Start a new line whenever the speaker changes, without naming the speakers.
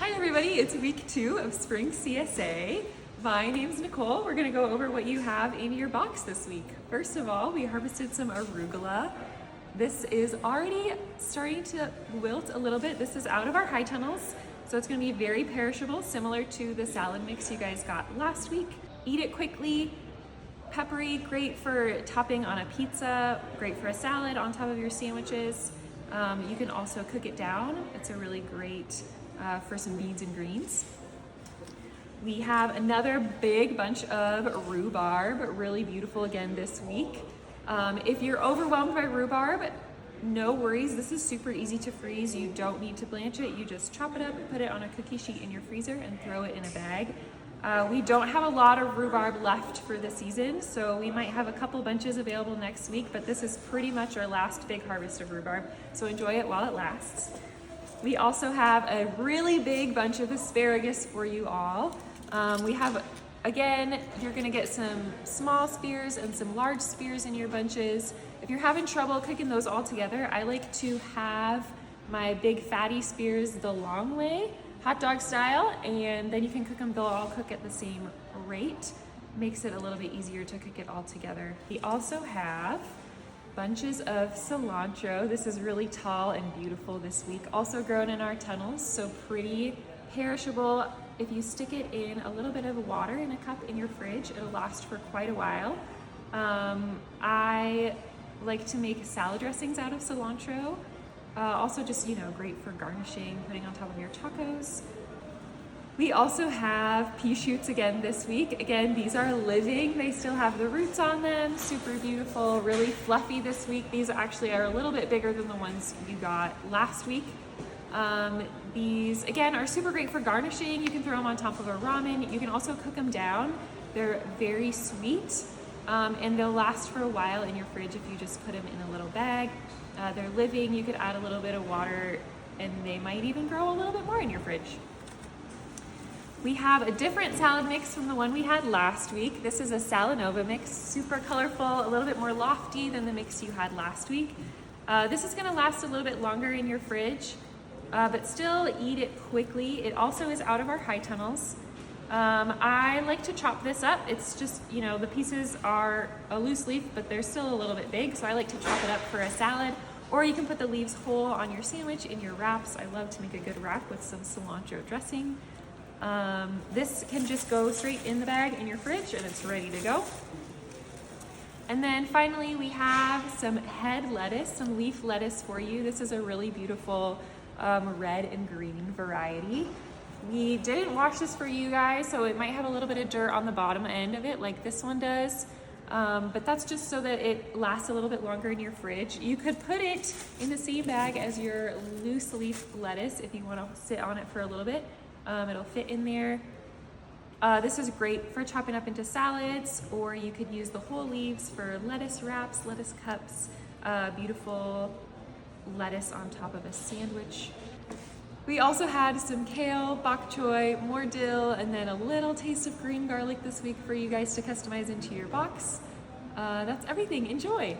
Hi everybody, it's week 2 of Spring CSA. My name's Nicole. We're gonna go over what you have in your box this week. First of all, we harvested some arugula. This is already starting to wilt a little bit. This is out of our high tunnels, so it's gonna be very perishable, similar to the salad mix you guys got last week. Eat it quickly, peppery, great for topping on a pizza, great for a salad on top of your sandwiches. You can also cook it down. It's a really great for some beans and greens. We have another big bunch of rhubarb, really beautiful again this week. If you're overwhelmed by rhubarb, no worries. This is super easy to freeze. You don't need to blanch it. You just chop it up, put it on a cookie sheet in your freezer, and throw it in a bag. We don't have a lot of rhubarb left for the season, so we might have a couple bunches available next week, but this is pretty much our last big harvest of rhubarb, so enjoy it while it lasts. We also have a really big bunch of asparagus for you all. We have, again, you're gonna get some small spears and some large spears in your bunches. If you're having trouble cooking those all together, I like to have my big fatty spears the long way, hot dog style, and then you can cook them, they'll all cook at the same rate. Makes it a little bit easier to cook it all together. We also have bunches of cilantro. This is really tall and beautiful this week. Also grown in our tunnels, so pretty, perishable. If you stick it in a little bit of water in a cup in your fridge, it'll last for quite a while. I like to make salad dressings out of cilantro. Also just, great for garnishing, putting on top of your tacos. We also have pea shoots again this week. Again, these are living. They still have the roots on them. Super beautiful, really fluffy this week. These actually are a little bit bigger than the ones you got last week. These, again, are super great for garnishing. You can throw them on top of a ramen. You can also cook them down. They're very sweet, and they'll last for a while in your fridge if you just put them in a little bag. They're living. You could add a little bit of water, and they might even grow a little bit more in your fridge. We have a different salad mix from the one we had last week. This is a Salanova mix, super colorful, a little bit more lofty than the mix you had last week. This is gonna last a little bit longer in your fridge, but still eat it quickly. It also is out of our high tunnels. I like to chop this up. It's just, the pieces are a loose leaf, but they're still a little bit big, so I like to chop it up for a salad. Or you can put the leaves whole on your sandwich, in your wraps. I love to make a good wrap with some cilantro dressing. This can just go straight in the bag in your fridge and it's ready to go. And then finally we have some head lettuce, some leaf lettuce for you. This is a really beautiful red and green variety. We didn't wash this for you guys, so it might have a little bit of dirt on the bottom end of it like this one does. But that's just so that it lasts a little bit longer in your fridge. You could put it in the same bag as your loose leaf lettuce if you want to sit on it for a little bit. It'll fit in there. This is great for chopping up into salads, or you could use the whole leaves for lettuce wraps, lettuce cups, beautiful lettuce on top of a sandwich. We also had some kale, bok choy, more dill, and then a little taste of green garlic this week for you guys to customize into your box. That's everything. Enjoy!